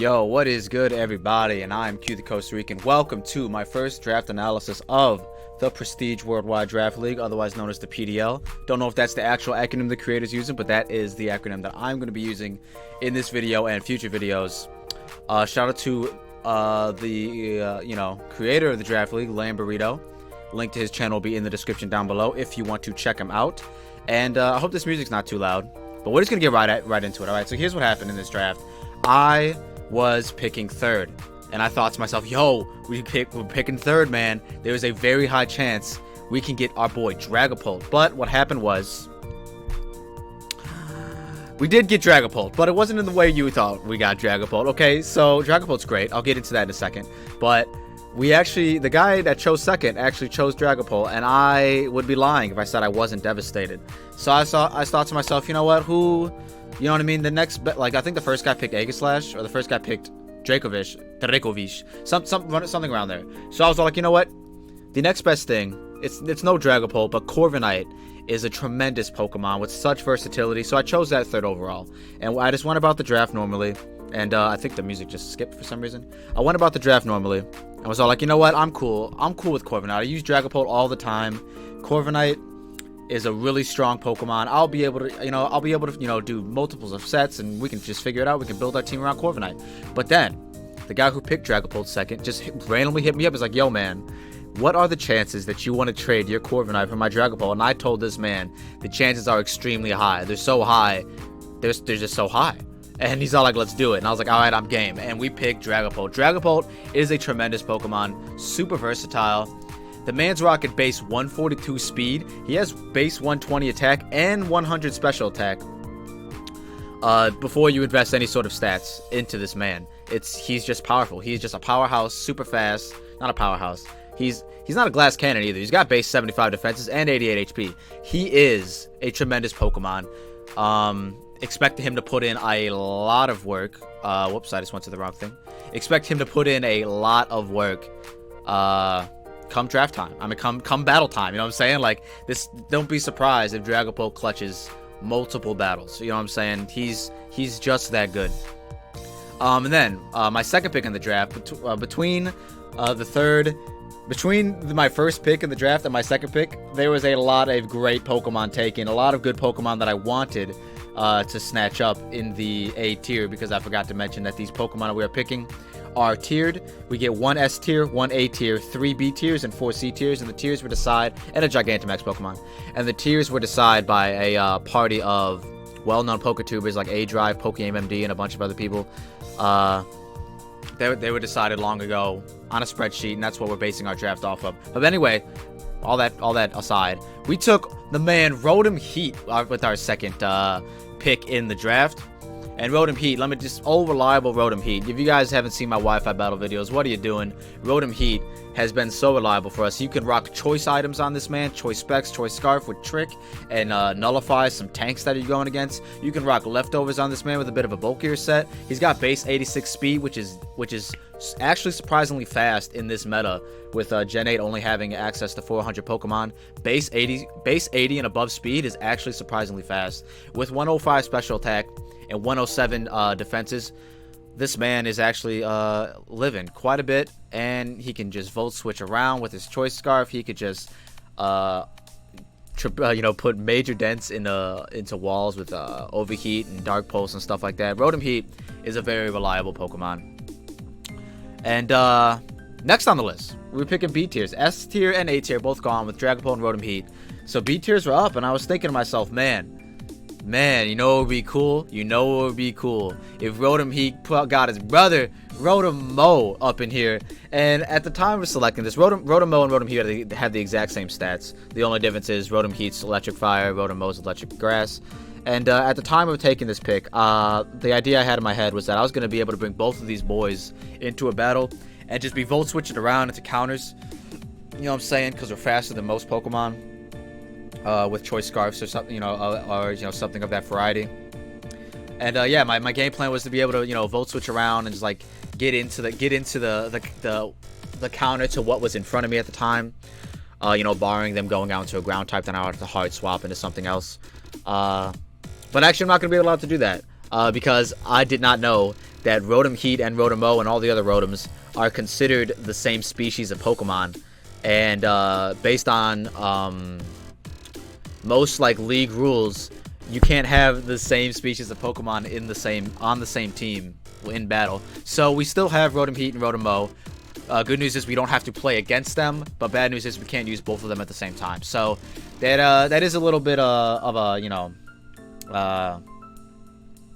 Yo, what is good, everybody? And I'm QtheCostaRican. Welcome to my first draft analysis of the Prestige Worldwide Draft League, otherwise known as the PDL. Don't know if that's the actual acronym the creator's using, but that is the acronym that I'm going to be using in this video and future videos. Shout out to the creator of the Draft League, Lamburrito. Link to his channel will be in the description down below if you want to check him out. And I hope this music's not too loud, but we're just gonna get right into it. All right, so here's what happened in this draft. I was picking third, and I thought to myself, yo, we're picking third, man. There's a very high chance we can get our boy Dragapult. But what happened was, we did get Dragapult, but it wasn't in the way you thought we got Dragapult. Okay, so Dragapult's great. I'll get into that in a second. But the guy that chose second actually chose Dragapult, and I would be lying if I said I wasn't devastated. So I thought to myself, you know what, you know what I mean? The next, I think the first guy picked Aegislash, or the first guy picked Dracovish, something around there. So I was like, you know what? The next best thing, it's no Dragapult, but Corviknight is a tremendous Pokemon with such versatility. So I chose that third overall, and I just went about the draft normally. And I think the music just skipped for some reason. I went about the draft normally. I was all like, you know what? I'm cool with Corviknight. I use Dragapult all the time. Corviknight is a really strong Pokemon. I'll be able to, do multiples of sets, and we can just figure it out. We can build our team around Corviknight. But then, the guy who picked Dragapult second just randomly hit me up. He's like, yo, man, what are the chances that you want to trade your Corviknight for my Dragapult? And I told this man, the chances are extremely high. They're so high. They're just so high. And he's all like, let's do it. And I was like, all right, I'm game. And we picked Dragapult. Dragapult is a tremendous Pokemon, super versatile. The man's rocking base 142 speed. He has base 120 attack and 100 special attack. Before you invest any sort of stats into this man, he's just powerful. He's just a powerhouse, super fast. Not a powerhouse. He's not a glass cannon either. He's got base 75 defenses and 88 HP. He is a tremendous Pokemon. Expect him to put in a lot of work. Whoops, I just went to the wrong thing. Expect him to put in a lot of work. Come draft time. I mean, come battle time. You know what I'm saying? Like this. Don't be surprised if Dragapult clutches multiple battles. You know what I'm saying? He's just that good. And then my second pick in the draft, between my first pick in the draft and my second pick, there was a lot of great Pokemon taken. A lot of good Pokemon that I wanted to snatch up in the A tier, because I forgot to mention that these Pokemon that we are picking are tiered. We get 1 S tier, 1 A tier, 3 B tiers, and 4 C tiers, and the tiers were decided, and a Gigantamax Pokemon, and the tiers were decided by a party of well-known PokeTubers like A-Drive, PokeMMD, and a bunch of other people. They were decided long ago on a spreadsheet, and that's what we're basing our draft off of. But anyway, all that aside, we took the man Rotom Heat with our second pick in the draft. And Rotom Heat, reliable Rotom Heat. If you guys haven't seen my Wi-Fi battle videos, what are you doing? Rotom Heat has been so reliable for us. You can rock choice items on this man, choice specs, choice scarf with trick, and nullify some tanks that you're going against. You can rock leftovers on this man with a bit of a bulkier set. He's got base 86 speed, which is actually surprisingly fast in this meta, with Gen 8 only having access to 400 Pokemon. Base 80 and above speed is actually surprisingly fast. With 105 special attack and 107 defenses, this man is actually living quite a bit, and he can just volt switch around with his choice scarf. He could just put major dents into walls with overheat and dark pulse and stuff like that. Rotom Heat is a very reliable Pokemon. And next on the list, we're picking B tiers. S tier and A tier both gone with Dragapult and Rotom Heat. So B tiers were up, and I was thinking to myself, man, you know what would be cool? You know what would be cool? If Rotom Heat got his brother, Rotom Mo, up in here. And at the time of selecting this, Rotom Mo and Rotom Heat have the exact same stats. The only difference is Rotom Heat's Electric Fire, Rotom Mo's Electric Grass. And at the time of taking this pick, the idea I had in my head was that I was going to be able to bring both of these boys into a battle and just be volt switching around into counters. You know what I'm saying? Because we're faster than most Pokemon. With choice scarfs or something, something of that variety. And yeah, my game plan was to be able to volt switch around and just like get into the counter to what was in front of me at the time. Barring them going out into a ground type, then I would have to hard swap into something else. But actually, I'm not going to be allowed to do that because I did not know that Rotom Heat and Rotom-O and all the other Rotoms are considered the same species of Pokemon. And based on most like league rules, you can't have the same species of Pokemon on the same team in battle. So we still have Rotom Heat and Rotom-O. Good news is we don't have to play against them, but bad news is we can't use both of them at the same time. So that is a little bit of a, you know, I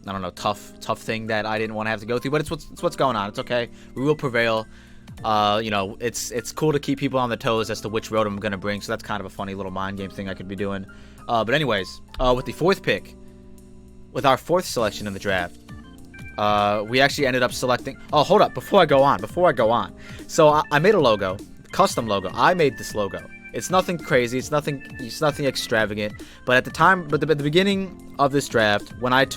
don't know, tough thing that I didn't want to have to go through, but it's what's going on. It's okay. We will prevail. You know, it's cool to keep people on their toes as to which Rotom I'm gonna bring. So that's kind of a funny little mind game thing I could be doing. But anyways, with the fourth pick, with our fourth selection in the draft, we actually ended up selecting. Oh, hold up! Before I go on. So I made a logo, custom logo. I made this logo. It's nothing crazy. It's nothing extravagant. But at the beginning of this draft, when I had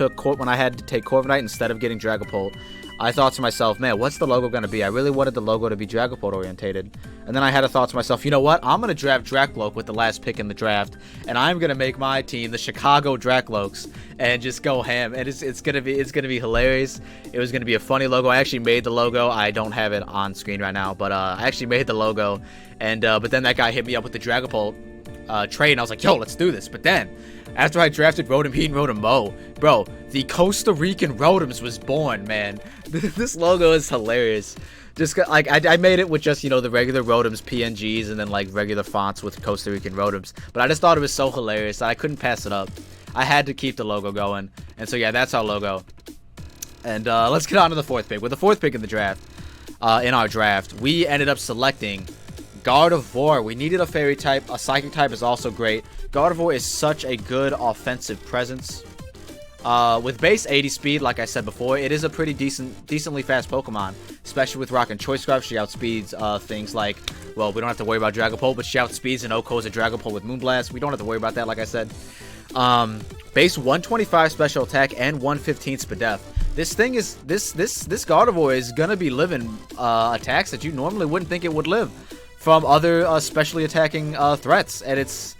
to take Corviknight instead of getting Dragapult, I thought to myself, man, what's the logo gonna be? I really wanted the logo to be Dragapult orientated. And then I had a thought to myself, you know what? I'm gonna draft Drakloak with the last pick in the draft, and I'm gonna make my team the Chicago Drakloaks and just go ham. And it's gonna be hilarious. It was gonna be a funny logo. I actually made the logo. I don't have it on screen right now, but I actually made the logo. And but then that guy hit me up with the Dragapult trade, and I was like, yo, let's do this. But then after I drafted Rotom Heat and Rotom-O, bro, the Costa Rican Rotoms was born, man. This logo is hilarious. Just like I made it with just, you know, the regular Rotoms PNGs and then like regular fonts with Costa Rican Rotoms. But I just thought it was so hilarious that I couldn't pass it up. I had to keep the logo going. And so yeah, that's our logo. And let's get on to the fourth pick. With the fourth pick in the draft, in our draft, we ended up selecting Gardevoir. We needed a fairy type. A psychic type is also great. Gardevoir is such a good offensive presence. With base 80 speed, like I said before, it is a pretty decently fast Pokemon, especially with Rock and Choice Scarf. She outspeeds things like, well, we don't have to worry about Dragapult, but she outspeeds and OHKOs a Dragapult with Moonblast. We don't have to worry about that, like I said. Base 125 special attack and 115 speed def. This Gardevoir is gonna be living attacks that you normally wouldn't think it would live from other specially attacking threats, and it's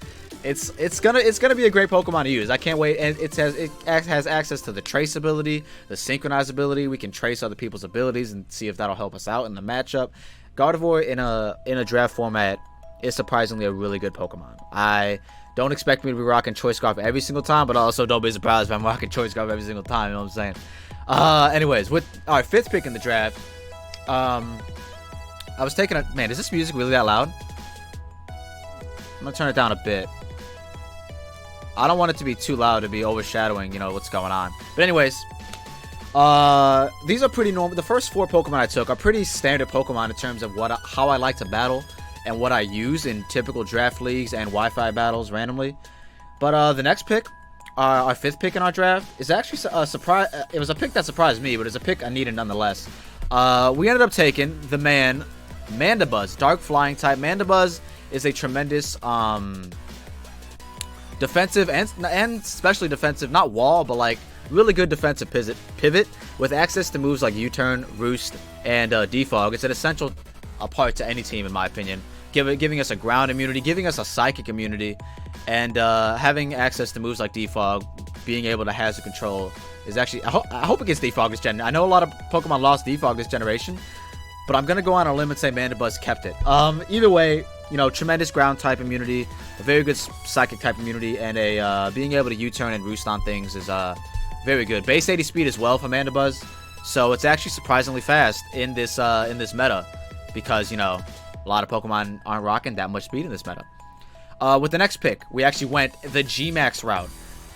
gonna be a great Pokemon to use. I can't wait. And it has access to the trace ability, the synchronize ability. We can trace other people's abilities and see if that'll help us out in the matchup. Gardevoir in a draft format is surprisingly a really good Pokemon. I don't expect me to be rocking Choice Scarf every single time, but also don't be surprised if I'm rocking Choice Scarf every single time. You know what I'm saying? Anyways, with our fifth pick in the draft, I was taking a... Man, is this music really that loud? I'm going to turn it down a bit. I don't want it to be too loud to be overshadowing, you know, what's going on. But anyways, these are pretty normal. The first four Pokemon I took are pretty standard Pokemon in terms of how I like to battle and what I use in typical draft leagues and Wi-Fi battles randomly. But the next pick, our fifth pick in our draft, is actually a surprise. It was a pick that surprised me, but it's a pick I needed nonetheless. We ended up taking the Mandibuzz, Dark Flying type. Mandibuzz is a tremendous defensive and especially defensive, not wall, but like really good defensive pivot with access to moves like U-Turn, Roost, and Defog. It's an essential part to any team, in my opinion. Giving us a ground immunity, giving us a psychic immunity, and having access to moves like Defog, being able to hazard control is actually... I hope it gets Defog this gen. I know a lot of Pokemon lost Defog this generation, but I'm going to go on a limb and say Mandibuzz kept it. Either way, you know, tremendous ground type immunity, a very good psychic type immunity, and a being able to U-turn and roost on things is very good. Base 80 speed as well for Mandibuzz, so it's actually surprisingly fast in this meta, because, you know, a lot of Pokemon aren't rocking that much speed in this meta. With the next pick, we actually went the G-Max route.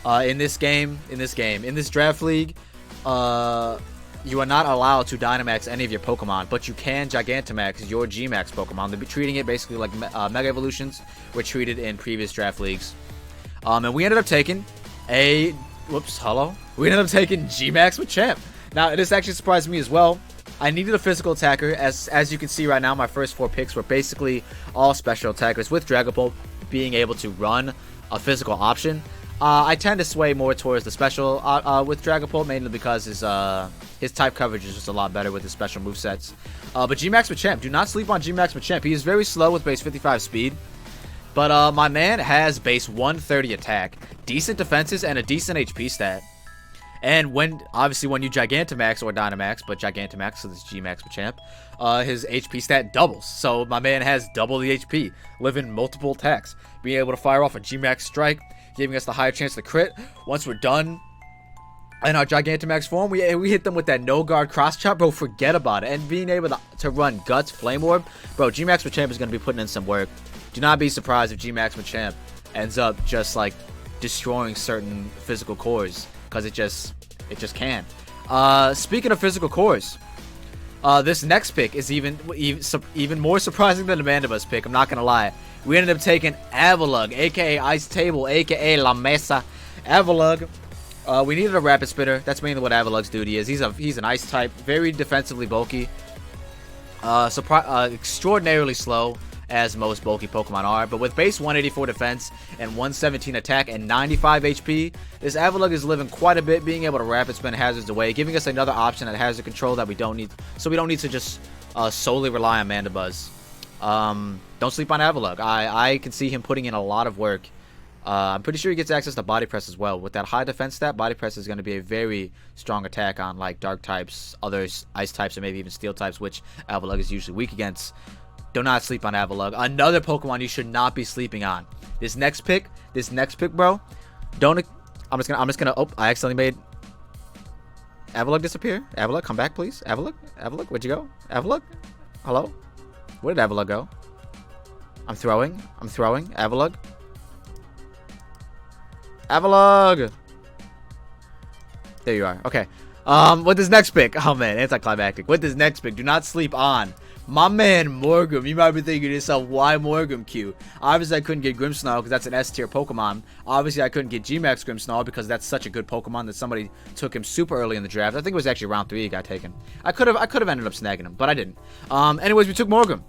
In this draft league, you are not allowed to Dynamax any of your Pokemon, but you can Gigantamax your G-Max Pokemon. They'll be treating it basically like Mega Evolutions were treated in previous draft leagues. And we ended up taking We ended up taking G-Max with Champ. Now, this actually surprised me as well. I needed a physical attacker. As you can see right now, my first four picks were basically all special attackers, with Dragapult being able to run a physical option. I tend to sway more towards the special with Dragapult, mainly because his type coverage is just a lot better with his special movesets. But G-Max Machamp, do not sleep on G-Max Machamp. He is very slow with base 55 speed, but my man has base 130 attack, decent defenses, and a decent HP stat. And obviously when you Gigantamax or Dynamax, but Gigantamax, so this is G-Max Machamp, his HP stat doubles. So my man has double the HP, living multiple attacks, being able to fire off a G-Max strike, giving us the higher chance to crit. Once we're done in our Gigantamax form, we hit them with that no guard cross chop, bro. Forget about it. And being able to run Guts, Flame Orb, bro. G-Max Machamp is gonna be putting in some work. Do not be surprised if G-Max Machamp ends up just like destroying certain physical cores, because it just can. Speaking of physical cores, this next pick is even more surprising than the Mandibuzz pick. I'm not gonna lie. We ended up taking Avalugg, aka Ice Table, aka La Mesa. Avalugg. We needed a Rapid Spitter. That's mainly what Avalugg's duty is. He's an Ice type, very defensively bulky, extraordinarily slow, as most bulky Pokemon are, but with base 184 defense and 117 attack and 95 HP, this Avalugg is living quite a bit, being able to rapid spin hazards away, giving us another option at hazard control that we don't need, so we don't need to just solely rely on Mandibuzz. Don't sleep on Avalugg. I can see him putting in a lot of work. I'm pretty sure he gets access to Body Press as well. With that high defense stat, Body Press is going to be a very strong attack on like Dark types, other Ice types, or maybe even Steel types, which Avalugg is usually weak against. Do not sleep on Avalugg. Another Pokemon you should not be sleeping on. This next pick, bro. I'm just gonna. Oh, I accidentally made Avalugg disappear. Avalugg, come back, please. Avalugg, where'd you go? Avalugg, hello. Where did Avalugg go? I'm throwing. Avalugg. Avalugg. There you are. Okay. With this next pick, oh man, anticlimactic. With this next pick, do not sleep on my man Morgum. You might be thinking to yourself, why Morgum, Q? Obviously, I couldn't get Grimmsnarl because that's an S tier Pokemon. Obviously, I couldn't get G-Max Grimmsnarl because that's such a good Pokemon that somebody took him super early in the draft. I think it was actually round 3 he got taken. I could have ended up snagging him, but I didn't. Anyways, we took Morgum.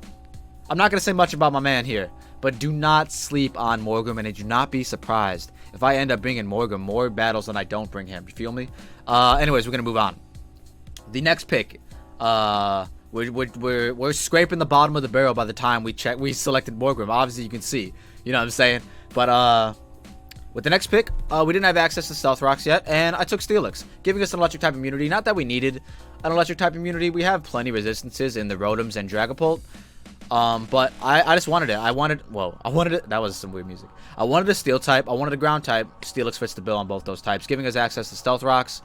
I'm not gonna say much about my man here, but do not sleep on Morgum, and do not be surprised if I end up bringing Morgum more battles than I don't bring him. You feel me? Anyways, we're gonna move on. The next pick, we're scraping the bottom of the barrel by the time we selected Morgum. Obviously, you can see, you know what I'm saying. But with the next pick, we didn't have access to Stealth Rocks yet, and I took Steelix, giving us an Electric type immunity. Not that we needed an Electric type immunity. We have plenty resistances in the Rotoms and Dragapult. But I just wanted it. I wanted it. That was some weird music. I wanted a Steel type. I wanted a Ground type. Steelix fits the bill on both those types, giving us access to Stealth Rocks,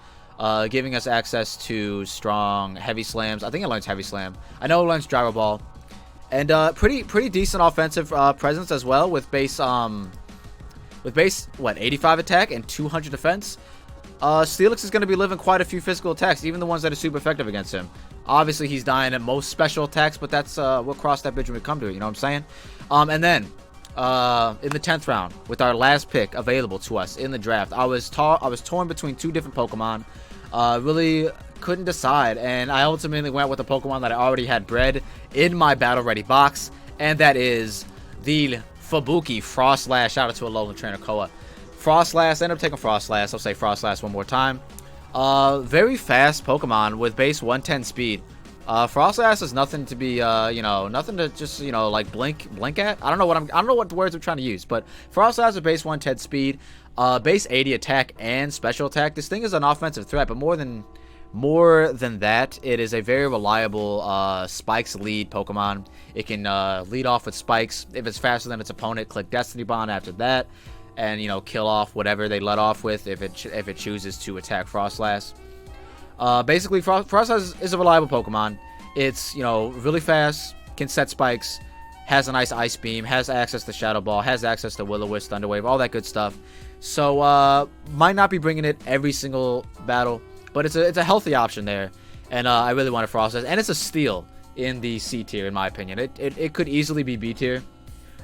giving us access to strong Heavy Slams. I think it learns Heavy Slam. I know it learns Gyro Ball, and pretty decent offensive presence as well with base 85 attack and 200 defense. Steelix is going to be living quite a few physical attacks, even the ones that are super effective against him. Obviously, he's dying at most special attacks, but that's we'll cross that bridge when we come to it. You know what I'm saying? And then in the 10th round, with our last pick available to us in the draft, I was torn between two different Pokemon. Really couldn't decide, and I ultimately went with a Pokemon that I already had bred in my battle ready box, and that is the Fubuki Frostlass. Shout out to a Alolan trainer, Koa. Frostlass, ended up taking Frostlass. I'll say Frostlass one more time. Very fast Pokemon with base 110 speed. Frostlass is nothing to be, nothing to just, like blink at. I don't know what words I'm trying to use, but Frostlass with base 110 speed, base 80 attack and special attack. This thing is an offensive threat, but more than that, it is a very reliable spikes lead Pokemon. It can lead off with spikes. If it's faster than its opponent, click Destiny Bond after that, and kill off whatever they let off with if it chooses to attack Frostlass. Basically, Frostlass is a reliable Pokemon. It's really fast, can set spikes, has a nice Ice Beam, has access to Shadow Ball, has access to Will-O-Wisp, Thunder Wave, all that good stuff. So might not be bringing it every single battle, but it's a healthy option there, and I really want a Frostlass, and it's a steal in the C tier in my opinion. It could easily be B tier.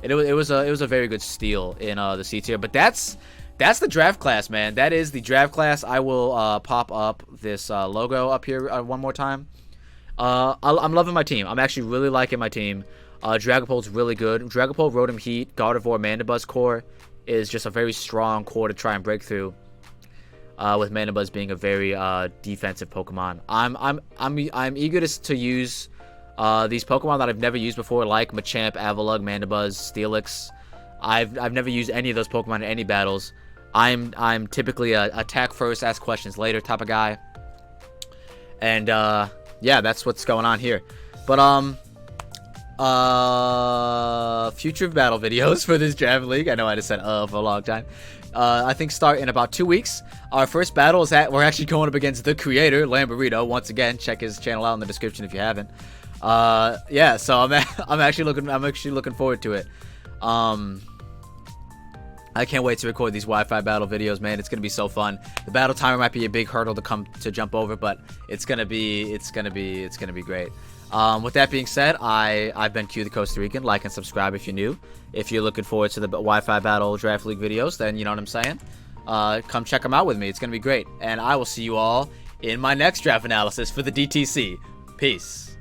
It was a very good steal in the C tier, but that's the draft class, man. That is the draft class. I will pop up this logo up here one more time. I'm loving my team. I'm actually really liking my team. Dragapult's really good. Dragapult, Rotom, Heat, Gardevoir, Mandibuzz core is just a very strong core to try and break through. With Mandibuzz being a very defensive Pokemon, I'm eager to use these Pokemon that I've never used before, like Machamp, Avalugg, Mandibuzz, Steelix. I've never used any of those Pokemon in any battles. I'm typically a attack first, ask questions later type of guy. And yeah, that's what's going on here. But future battle videos for this Draft League. I know I just said for a long time. I think start in about 2 weeks. Our first battle is we're actually going up against the creator, Lamburrito. Once again, check his channel out in the description if you haven't. Yeah, so I'm actually looking forward to it. I can't wait to record these Wi-Fi battle videos, man. It's gonna be so fun. The battle timer might be a big hurdle to jump over, but it's gonna be great. With that being said, I've been Q the Costa Rican. Like and subscribe if you're new. If you're looking forward to the Wi-Fi battle Draft League videos, then you know what I'm saying. Come check them out with me. It's gonna be great, and I will see you all in my next draft analysis for the DTC. Peace.